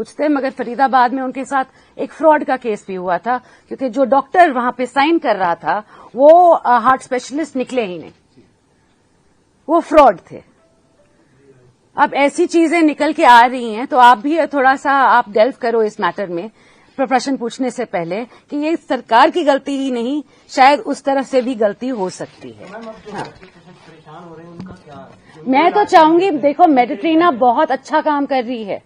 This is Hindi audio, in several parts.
पूछते, मगर फरीदाबाद में उनके साथ एक फ्रॉड का केस भी हुआ था, क्योंकि जो डॉक्टर वहां पे साइन कर रहा था वो हार्ट स्पेशलिस्ट निकले ही नहीं, वो फ्रॉड थे। अब ऐसी चीजें निकल के आ रही हैं, तो आप भी थोड़ा सा आप डेल्व करो इस मैटर में प्रश्न पूछने से पहले कि ये सरकार की गलती ही नहीं, शायद उस तरफ से भी गलती हो सकती है। हाँ। मैं तो चाहूंगी, देखो मेडिट्रीना बहुत अच्छा काम कर रही है।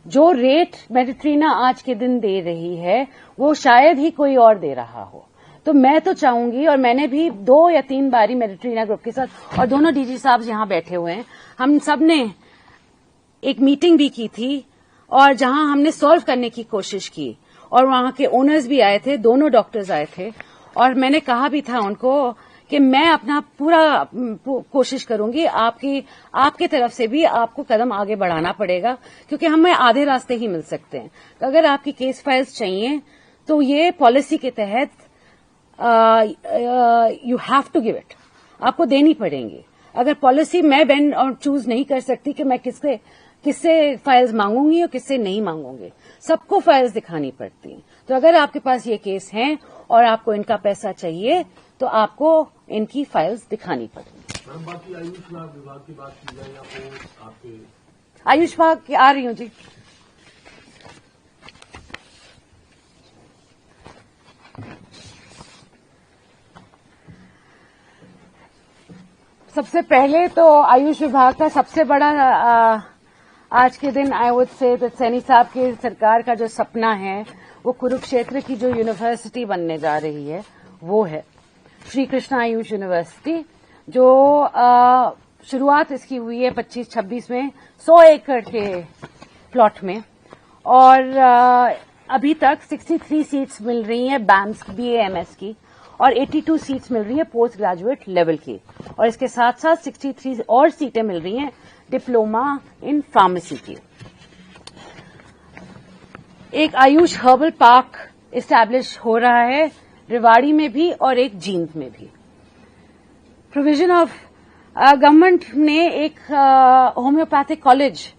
जो रेट मेडिट्रीना आज के दिन दे रही है वो शायद ही कोई और दे रहा हो। तो मैं तो चाहूंगी, और मैंने भी 2 या 3 बारी मेडिट्रीना ग्रुप के साथ, और दोनों डीजी साहब यहां बैठे हुए हैं, हम सब ने एक मीटिंग भी की थी, और जहां हमने सॉल्व करने की कोशिश की, और वहां के ओनर्स भी आए थे, दोनों डॉक्टर्स आए थे, और मैंने कहा भी था उनको कि मैं अपना पूरा कोशिश करूंगी, आपकी तरफ से भी आपको कदम आगे बढ़ाना पड़ेगा, क्योंकि हमें आधे रास्ते ही मिल सकते हैं। तो अगर आपकी केस फाइल्स चाहिए तो ये पॉलिसी के तहत you have to give it, आपको देनी पड़ेंगी। अगर पॉलिसी मैं बेंड और चूज नहीं कर सकती कि मैं किससे फाइल्स मांगूंगी और किससे नहीं मांगूंगी, सबको फाइल्स दिखानी पड़ती हैं। तो अगर आपके पास ये केस हैं और आपको इनका पैसा चाहिए तो आपको इनकी फाइल्स दिखानी पड़ेगी। बाकी आयुष विभाग की बात की जाए या तो आपके आयुष विभाग की आ रही हूं जी। सबसे पहले तो आयुष विभाग का सबसे बड़ा आज के दिन आई वुड से सैनी साहब की सरकार का जो सपना है वो कुरुक्षेत्र की जो यूनिवर्सिटी बनने जा रही है वो है श्री कृष्णा आयुष यूनिवर्सिटी, जो शुरुआत इसकी हुई है 25-26 में 100 एकड़ के प्लॉट में, और अभी तक 63 सीट्स मिल रही हैं BAMS की, और 82 सीट्स मिल रही हैं पोस्ट ग्रेजुएट लेवल की, और इसके साथ साथ 63 और सीटें मिल रही हैं डिप्लोमा इन फार्मेसी की। एक आयुष हर्बल पार्क इस्टेब्लिश हो रहा है रेवाड़ी में भी और एक जींद में भी। प्रोविजन ऑफ गवर्नमेंट ने एक होम्योपैथिक कॉलेज,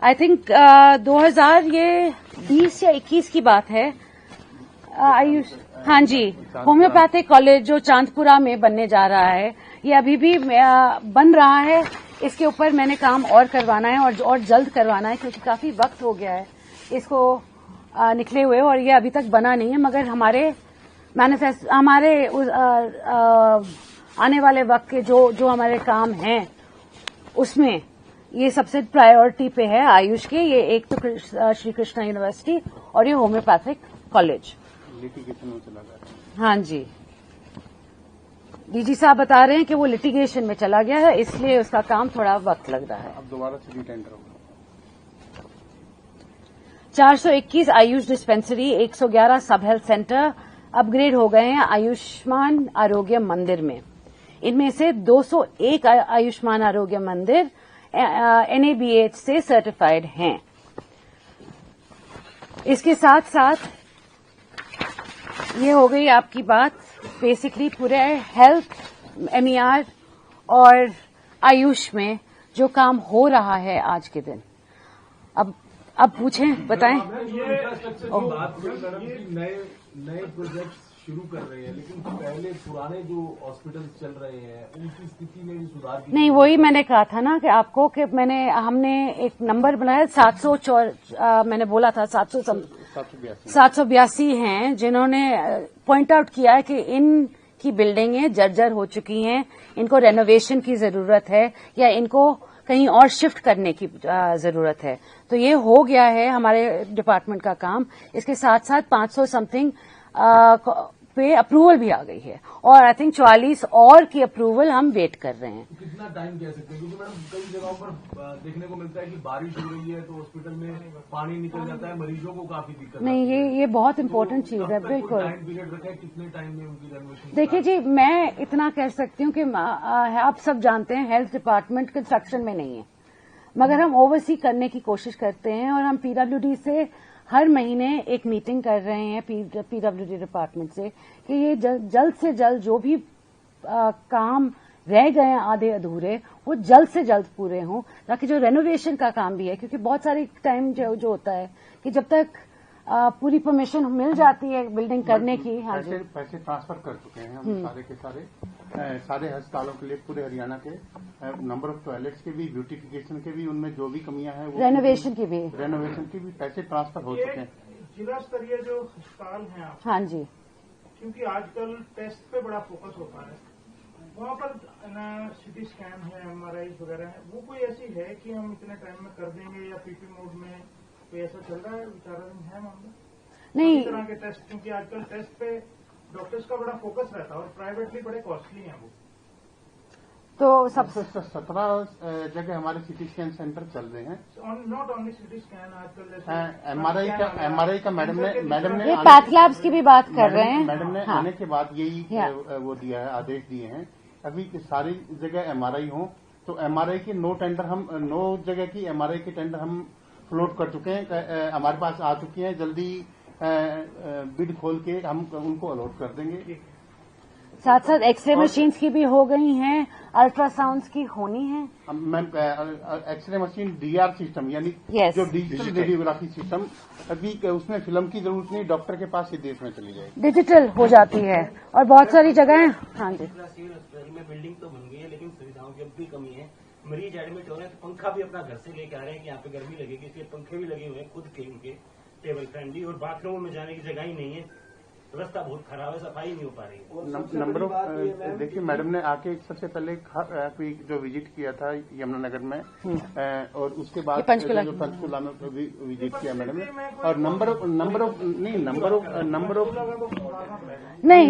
आई थिंक 2020 या 21 की बात है, आयुष, हाँ जी, होम्योपैथिक कॉलेज जो चांदपुरा में बनने जा रहा है, ये अभी भी बन रहा है। इसके ऊपर मैंने काम और करवाना है और जल्द करवाना है, क्योंकि काफी वक्त हो गया है इसको निकले हुए, और ये अभी तक बना नहीं है। मगर हमारे आने वाले वक्त के जो हमारे काम हैं उसमें ये सबसे प्रायोरिटी पे है आयुष के। ये एक तो श्री कृष्णा यूनिवर्सिटी और ये होम्योपैथिक कॉलेज लिटिगेशन में चला गया। हाँ जी, डीजी साहब बता रहे हैं कि वो लिटिगेशन में चला गया है, इसलिए उसका काम थोड़ा वक्त लग रहा है। अब दोबारा से रीटेंडर होगा। 421 आयुष डिस्पेंसरी, 111 सब हेल्थ सेंटर अपग्रेड हो गए हैं आयुष्मान आरोग्य मंदिर में। इनमें से 201 आयुष्मान आरोग्य मंदिर NABH से सर्टिफाइड हैं। इसके साथ साथ ये हो गई आपकी बात बेसिकली पूरे हेल्थ, MER और आयुष में जो काम हो रहा है आज के दिन। अब पूछें, बताएं। नए प्रोजेक्ट शुरू कर रहे हैं, लेकिन पहले पुराने जो हॉस्पिटल चल रहे हैं उनकी स्थिति में भी सुधार नहीं, वही मैंने कहा था ना कि आपको कि हमने एक नंबर बनाया 700, मैंने बोला था 782 हैं जिन्होंने पॉइंट आउट किया है कि इनकी बिल्डिंगें जर्जर हो चुकी हैं, इनको रेनोवेशन की जरूरत है या इनको कहीं और शिफ्ट करने की जरूरत है। तो ये हो गया है हमारे डिपार्टमेंट का काम। इसके साथ साथ 500 समथिंग पे अप्रूवल भी आ गई है, और आई थिंक 44 और की अप्रूवल हम वेट कर रहे हैं। तो कितना टाइम कह सकते हैं, क्योंकि मैडम कई जगहों पर देखने को मिलता है कि बारिश हो रही है तो हॉस्पिटल में पानी निकल जाता है, मरीजों को काफी दिक्कत नहीं, ये बहुत इंपॉर्टेंट चीज है। बिल्कुल, टाइम पीरियड रखा है, कितने टाइम में उनकी रेनोवेशन? देखिए जी, मैं इतना कह सकती हूँ कि आप सब जानते हैं हेल्थ डिपार्टमेंट कंस्ट्रक्शन में नहीं है, मगर हम ओवरसी करने की कोशिश करते हैं, और हम PWD से हर महीने एक मीटिंग कर रहे हैं PWD डिपार्टमेंट से कि ये जल्द से जल्द जो भी काम रह गए हैं आधे अधूरे, वो जल्द से जल्द पूरे हों, ताकि जो रेनोवेशन का काम भी है, क्योंकि बहुत सारे टाइम जो होता है कि जब तक पूरी परमिशन मिल जाती है बिल्डिंग करने की। हाँ जी, पैसे ट्रांसफर कर चुके हैं हम सारे के सारे अस्पतालों के लिए, पूरे हरियाणा के नंबर ऑफ टॉयलेट्स के भी, ब्यूटिफिकेशन के भी, उनमें जो भी कमियां हैं वो रेनोवेशन की भी पैसे ट्रांसफर हो चुके हैं। जिला स्तरीय जो अस्पताल हैं, हाँ जी, क्योंकि आजकल टेस्ट पे बड़ा फोकस होता है, वहाँ पर सिटी स्कैन है, MRI वगैरह है, वो कोई ऐसी है कि हम इतने टाइम में कर देंगे, या PP मोड में कोई ऐसा चल रहा है, विचाराधीन है मामला? नहीं, इस तरह के टेस्ट, क्योंकि आजकल टेस्ट पे डॉक्टर्स का बड़ा फोकस रहता है और प्राइवेटली बड़े कॉस्टली हैं वो। तो सबसे 17 जगह हमारे सिटी स्कैन सेंटर चल रहे हैं। नॉट ओनली सिटी स्कैन, आजकल MRI का मैडम ने ये पैथ लैब्स की भी बात कर रहे हैं। मैडम ने आने के बाद यही वो दिया है, आदेश दिए हैं, अभी सारी जगह MRI हो, तो MRI की 9 जगह की MRI के टेंडर हम फ्लोट कर चुके हैं, हमारे पास आ चुकी हैं, जल्दी बिड खोल के हम उनको अलॉट कर देंगे। साथ साथ एक्सरे मशीन्स की भी हो गई हैं, अल्ट्रासाउंड्स की होनी है। Ma'am, X ray machine DR system, यानी जो डिजिटल रेडियोग्राफी सिस्टम, अभी उसमें फिल्म की जरूरत नहीं, डॉक्टर के पास ही देश में चली जाएगी, डिजिटल हो जाती है। और बहुत सारी जगह, हाँ जी, सिविल अस्पताल में बिल्डिंग तो बन गई है, लेकिन सुविधाओं की अब भी कमी है। मरीज एडमिट हो रहे हैं तो पंखा भी अपना घर से लेके आ रहे हैं कि यहाँ पे गर्मी लगेगी, इसलिए पंखे भी लगे हुए हैं खुद के, उनके टेबल फैन भी, और बाथरूम में जाने की जगह ही नहीं है, रास्ता बहुत खराब है, सफाई नहीं हो पा रही है। नंबर ऑफ, देखिए मैडम ने आके सबसे पहले जो विजिट किया था यमुनानगर में, और उसके बाद पंचकुला में भी विजिट किया मैडम ने, और नंबर ऑफ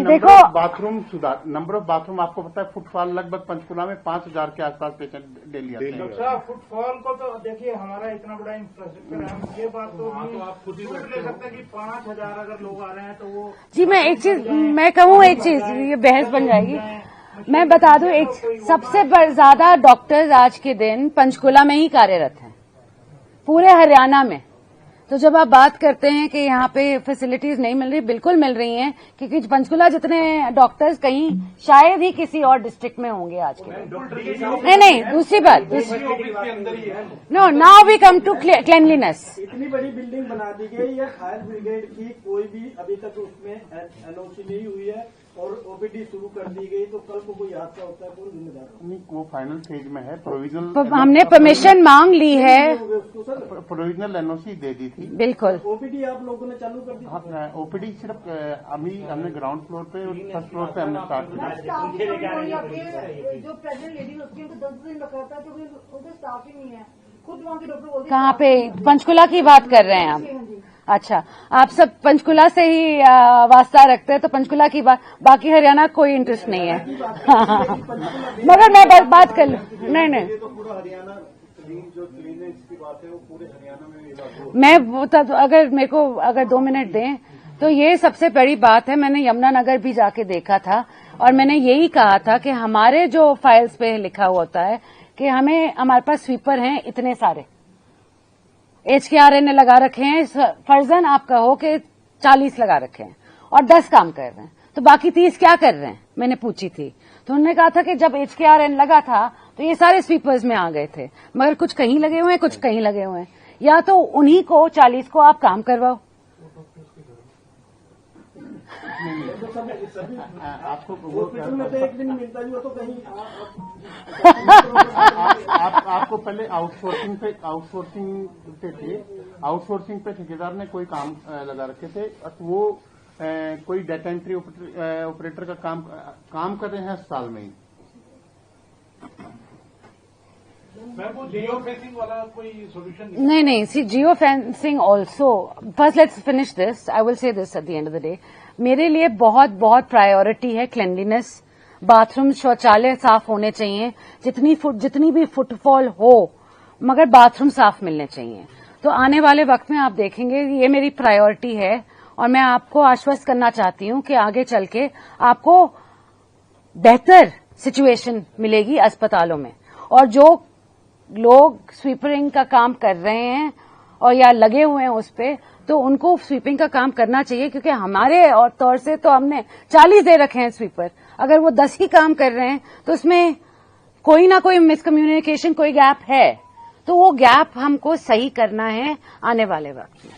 देखो बाथरूम सुधार, नंबर ऑफ बाथरूम, आपको पता है फुटफॉल लगभग पंचकुला में 5000 के आसपास पेशेंट डेली आते हैं। अच्छा, फुटफॉल को तो देखिए, हमारा इतना बड़ा इंफ्रास्ट्रक्चर है, हम ये बात तो आप खुद ही ले सकते हैं कि 5000 अगर लोग आ रहे हैं तो वो। जी, मैं एक चीज मैं कहूँ, एक चीज, ये बहस बन जाएगी, मैं बता दूं, एक सबसे ज्यादा डॉक्टर्स आज के दिन पंचकुला में ही कार्यरत हैं, पूरे हरियाणा में। तो जब आप बात करते हैं कि यहाँ पे फैसिलिटीज नहीं मिल रही, बिल्कुल मिल रही हैं, क्योंकि पंचकुला जितने डॉक्टर्स कहीं शायद ही किसी और डिस्ट्रिक्ट में होंगे आज के दिन। नहीं, दूसरी बात, no, now we come to cleanliness. इतनी बड़ी बिल्डिंग बना दी गई है, फायर ब्रिगेड की कोई भी अभी तक उसमें NOC नहीं हुई है, और OPD शुरू कर दी गई, तो कल को कोई हादसा होता है कौन जिम्मेदार? नहीं, वो फाइनल स्टेज में है, प्रोविजनल, हमने परमिशन मांग ली है, प्रोविजनल NOC दे दी थी, बिल्कुल। OPD आप लोगों ने चालू कर दी? हाँ, OPD सिर्फ अभी हमने ग्राउंड फ्लोर पे और फर्स्ट फ्लोर पे हमने स्टार्ट किया। जो प्रेग्नेंट लेडीज होती है उनको 10 दिन लगाता है, क्योंकि उनके स्टाफ ही नहीं है, खुद वहाँ के डॉक्टर बोलते हैं। कहाँ पे? पंचकुला की बात कर रहे हैं आप? अच्छा, आप सब पंचकुला से ही वास्ता रखते हैं, तो पंचकुला की बात, बाकी हरियाणा कोई इंटरेस्ट नहीं है। मगर मैं बात कर लूँ, नहीं, तो पूरा हरियाणा जो क्लीनेस की बात है वो पूरे हरियाणा में, मैं वो अगर मेरे को 2 मिनट दें, तो ये सबसे बड़ी बात है। मैंने यमुनानगर भी जाके देखा था, और मैंने यही कहा था कि हमारे जो फाइल्स पे लिखा हुआ होता है कि हमारे पास स्वीपर हैं इतने सारे, HKRA ने लगा रखे हैं, फर्जन आप कहो कि 40 लगा रखे हैं, और 10 काम कर रहे हैं, तो बाकी 30 क्या कर रहे हैं? मैंने पूछी थी, तो उन्होंने कहा था कि जब HKRA लगा था तो ये सारे स्वीपर्स में आ गए थे, मगर कुछ कहीं लगे हुए हैं, कुछ कहीं लगे हुए हैं, या तो उन्हीं को 40 को आप काम करवाओ। आपको हॉस्पिटल में तो एक दिन मिलता ही हो, तो कहीं आपको पहले आउटसोर्सिंग पे थे, आउटसोर्सिंग पे ठेकेदार ने कोई काम लगा रखे थे, वो कोई डाटा एंट्री ऑपरेटर का काम कर रहे हैं अस्पताल में ही। मैम, वो जियो फेंसिंग वाला कोई सोल्यूशन नहीं, see geo fencing also, first let's finish this, I will say this at the end of the day, मेरे लिए बहुत प्रायोरिटी है क्लेanलीनेस, बाथरूम शौचालय साफ होने चाहिए, जितनी भी फुटफॉल हो, मगर बाथरूम साफ मिलने चाहिए। तो आने वाले वक्त में आप देखेंगे, ये मेरी प्रायोरिटी है, और मैं आपको आश्वस्त करना चाहती हूं कि आगे चल के आपको बेहतर सिचुएशन मिलेगी अस्पतालों में, और जो लोग स्वीपरिंग का काम कर रहे हैं और या लगे हुए हैं उस पे, तो उनको स्वीपिंग का काम करना चाहिए, क्योंकि हमारे और तौर से तो हमने 40 दे रखे हैं स्वीपर, अगर वो 10 ही काम कर रहे हैं तो उसमें कोई ना कोई मिसकम्युनिकेशन, कोई गैप है, तो वो गैप हमको सही करना है आने वाले वक्त में।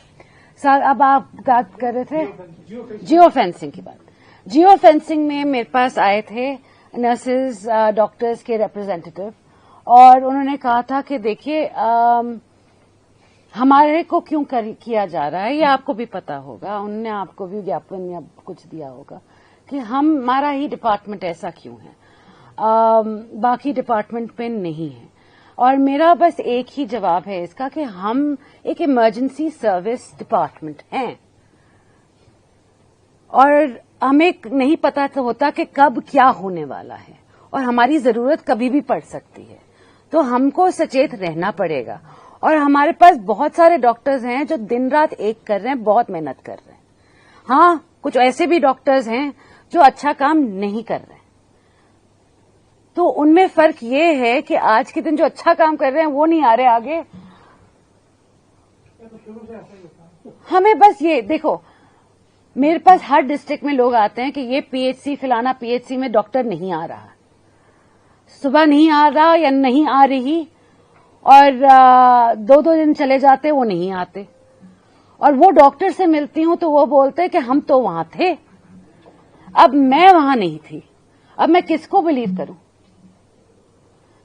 सर, अब आप बात कर रहे थे जियो फेंसिंग की बात। जियो फेंसिंग में मेरे पास आए थे नर्सेज, डॉक्टर्स के रिप्रेजेंटेटिव, और उन्होंने कहा था कि देखिए हमारे को क्यों किया जा रहा है, ये आपको भी पता होगा, उन्होंने आपको भी ज्ञापन या कुछ दिया होगा कि हमारा ही डिपार्टमेंट ऐसा क्यों है, बाकी डिपार्टमेंट में नहीं है। और मेरा बस एक ही जवाब है इसका कि हम एक इमरजेंसी सर्विस डिपार्टमेंट हैं और हमें नहीं पता तो होता कि कब क्या होने वाला है और हमारी जरूरत कभी भी पड़ सकती है, तो हमको सचेत रहना पड़ेगा। और हमारे पास बहुत सारे डॉक्टर्स हैं जो दिन रात एक कर रहे हैं, बहुत मेहनत कर रहे हैं। हाँ, कुछ ऐसे भी डॉक्टर्स हैं जो अच्छा काम नहीं कर रहे हैं, तो उनमें फर्क ये है कि आज के दिन जो अच्छा काम कर रहे हैं वो नहीं आ रहे आगे। हमें बस ये देखो, मेरे पास हर डिस्ट्रिक्ट में लोग आते हैं कि ये पीएचसी, फलाना पीएचसी में डॉक्टर नहीं आ रहा, सुबह नहीं आ रहा या नहीं आ रही, और 2-2 दिन चले जाते, वो नहीं आते। और वो डॉक्टर से मिलती हूं तो वो बोलते हैं कि हम तो वहां थे, अब मैं वहां नहीं थी, अब मैं किसको बिलीव करूं।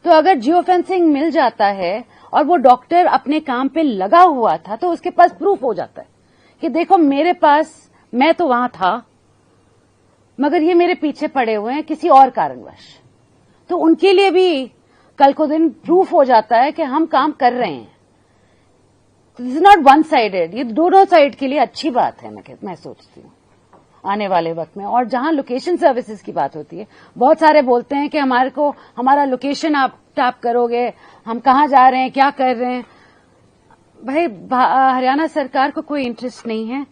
तो अगर जियो फेंसिंग मिल जाता है और वो डॉक्टर अपने काम पे लगा हुआ था, तो उसके पास प्रूफ हो जाता है कि देखो मेरे पास, मैं तो वहां था मगर ये मेरे पीछे पड़े हुए हैं किसी और कारणवश, तो उनके लिए भी कल को दिन प्रूफ हो जाता है कि हम काम कर रहे हैं। This is not one sided, ये दोनों साइड के लिए अच्छी बात है, मैं सोचती हूँ आने वाले वक्त में। और जहां लोकेशन सर्विसेज की बात होती है, बहुत सारे बोलते हैं कि हमारे को हमारा लोकेशन आप टैप करोगे, हम कहाँ जा रहे हैं, क्या कर रहे हैं। भाई, हरियाणा सरकार को कोई इंटरेस्ट नहीं है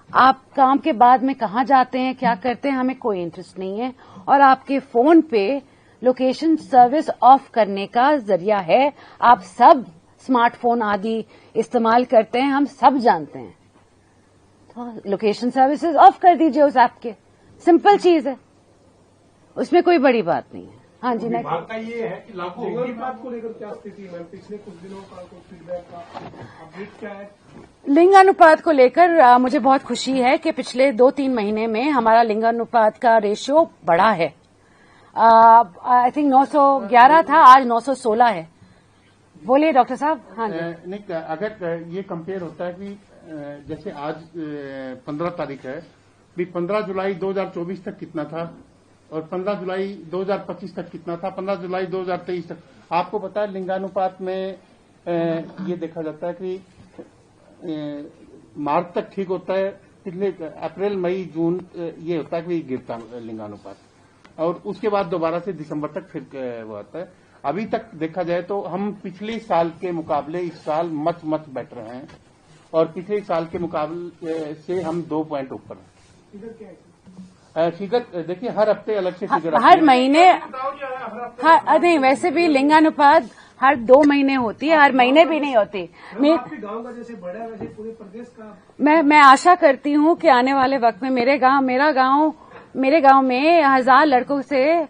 आप काम के बाद में कहाँ जाते हैं, क्या करते हैं, हमें कोई इंटरेस्ट नहीं है। और आपके फोन पे लोकेशन सर्विस ऑफ करने का जरिया है, आप सब स्मार्टफोन आदि इस्तेमाल करते हैं, हम सब जानते हैं, तो लोकेशन सर्विसेज ऑफ कर दीजिए उस ऐप के, सिंपल चीज है, उसमें कोई बड़ी बात नहीं है। हाँ जी, विभाग का ये है कि लागू होगी। बात को लेकर क्या स्थिति है, पिछले कुछ दिनों का कुछ फीडबैक का अपडेट क्या है? लिंगानुपात को लेकर मुझे बहुत खुशी है कि पिछले 2-3 महीने में हमारा लिंगानुपात का रेशियो बढ़ा है। आई थिंक 911 था, आज 916 है। बोलिए डॉक्टर साहब। हाँ जी, नहीं, अगर ये कंपेयर होता है कि जैसे आज 15 तारीख है, भी 15 जुलाई 2024 तक कितना था और 15 जुलाई 2025 तक कितना था, 15 जुलाई 2023 तक। आपको पता है लिंगानुपात में ये देखा जाता है कि मार्च तक ठीक होता है, पिछले अप्रैल मई जून ये होता है कि गिरता लिंगानुपात, और उसके बाद दोबारा से दिसंबर तक फिर वो आता है। अभी तक देखा जाए तो हम पिछले साल के मुकाबले इस साल मच बेटर हैं, और पिछले साल के मुकाबले से हम 2 पॉइंट ऊपर हैं। फिगर देखिए, हर हफ्ते अलग से फिगर हर महीने, नहीं वैसे भी लिंगानुपात हर 2 महीने होती है, हर महीने भी नहीं होती। गांव का जैसे बढ़ा वैसे पूरे प्रदेश का मैं आशा करती हूँ कि आने वाले वक्त में मेरे गांव में 1000 लड़कों से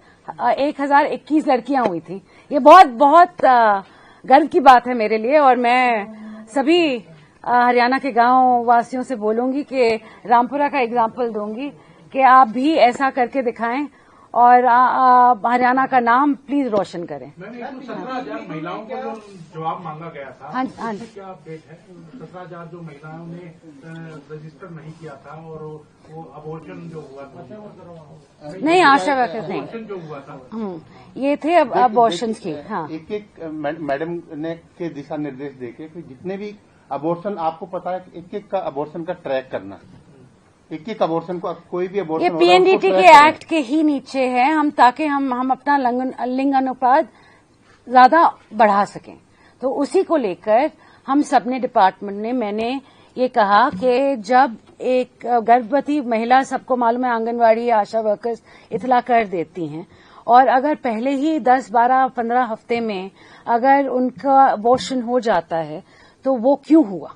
1021 लड़कियां हुई थी। ये बहुत गर्व की बात है मेरे लिए, और मैं सभी हरियाणा के गांव वासियों से बोलूंगी कि रामपुरा का एग्जाम्पल दूंगी कि आप भी ऐसा करके दिखाएं और हरियाणा का नाम प्लीज रोशन करें। 17,000 महिलाओं को जो जवाब मांगा गया था, हाँ जी, क्या अपडेट है? 17,000 जो महिलाओं ने रजिस्टर नहीं किया था और वो अबॉर्शन जो हुआ था, नहीं आशा वर्कर्स नहीं, अबॉर्शन जो हुआ था, ये थे अब अबॉर्शन की। हाँ, एक मैडम ने के दिशा निर्देश देके कि जितने भी अबॉर्शन, आपको पता है एक का अबॉर्शन का ट्रैक करना, एक अबॉर्शन को, कोई भी अबॉर्शन, ये पीएनडीटी के एक्ट के ही नीचे है, हम ताकि हम अपना लिंगानुपात ज्यादा बढ़ा सकें। तो उसी को लेकर हम सबने डिपार्टमेंट ने, मैंने ये कहा कि जब एक गर्भवती महिला, सबको मालूम है आंगनवाड़ी या आशा वर्कर्स इतला कर देती हैं, और अगर पहले ही 10, 12, 15 हफ्ते में अगर उनका अबॉर्शन हो जाता है तो वो क्यों हुआ,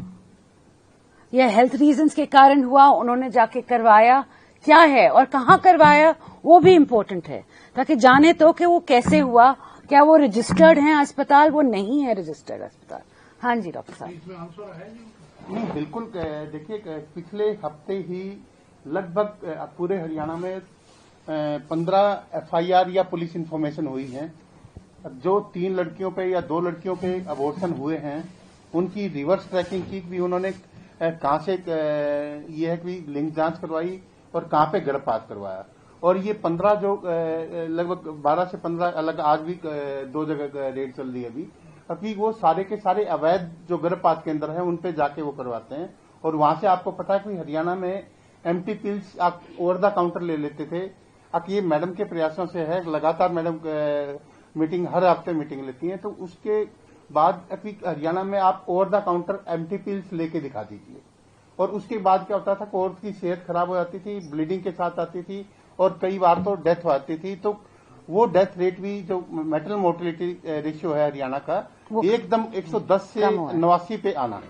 यह हेल्थ रीजंस के कारण हुआ, उन्होंने जाके करवाया क्या है और कहाँ करवाया, वो भी इम्पोर्टेंट है, ताकि जाने तो कि वो कैसे हुआ, क्या वो रजिस्टर्ड हैं अस्पताल? वो नहीं है रजिस्टर्ड अस्पताल। हाँ जी डॉक्टर साहब। नहीं, बिल्कुल। देखिए, पिछले हफ्ते ही लगभग पूरे हरियाणा में 15 FIR या पुलिस इन्फॉर्मेशन हुई है। जो 3 लड़कियों पे या 2 लड़कियों पे अबॉर्शन हुए हैं, उनकी रिवर्स ट्रैकिंग की भी उन्होंने कहां से ये है कि लिंक जांच करवाई और कहां पे गर्भपात करवाया। और ये 15 जो लगभग 12 से 15 अलग, आज भी 2 जगह रेड चल रही है अभी वो सारे के सारे अवैध जो गर्भपात केंद्र है उन पे जाके वो करवाते हैं। और वहां से आपको पता है कि हरियाणा में एम्प्टी पिल्स आप ओवर द काउंटर ले लेते थे। अब ये मैडम के प्रयासों से है, लगातार मैडम मीटिंग, हर हफ्ते मीटिंग लेती हैं। तो उसके बाद अभी हरियाणा में आप over the counter empty pills लेके दिखा दीजिए। और उसके बाद क्या होता था, औरत की सेहत खराब हो जाती थी, ब्लीडिंग के साथ आती थी और कई बार तो डेथ हो जाती थी। तो वो डेथ रेट भी, जो मेटरल मोर्टेलिटी रेशियो है हरियाणा का, एकदम 110 से 89 पे आना।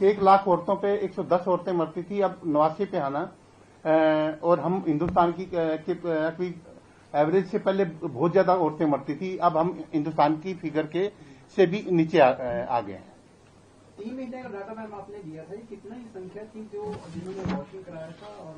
1 लाख औरतों पे 110 औरतें मरती थी, अब 89 पे आना। और हम हिंदुस्तान की एवरेज से पहले बहुत ज्यादा औरतें मरती थी, अब हम हिंदुस्तान की फिगर के से भी नीचे आ गए हैं। 3 महीने का डाटा मैम आपने दिया था, कितना ही संख्या थी जो जिन्होंने वॉशिंग कराया था? और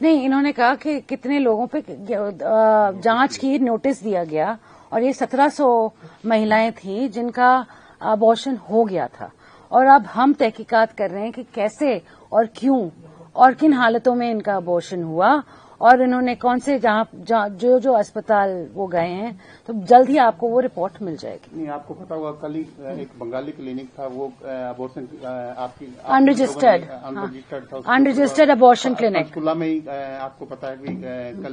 नहीं, इन्होंने कहा कि कितने लोगों पे जांच की नोटिस दिया गया और ये 1700 महिलाएं थी जिनका अबॉर्शन हो गया था। और अब हम तहकीकात कर रहे हैं कि कैसे और क्यों और किन हालतों में इनका अबॉर्शन हुआ और इन्होंने कौन से जो अस्पताल वो गए हैं। तो जल्द ही आपको वो रिपोर्ट मिल जाएगी। नहीं, आपको पता होगा, कल ही एक बंगाली क्लिनिक था, वो अबॉर्शन आपकी अनरजिस्टर्ड अबॉर्शन क्लिनिक पंचकुला में ही आपको पता है कि कल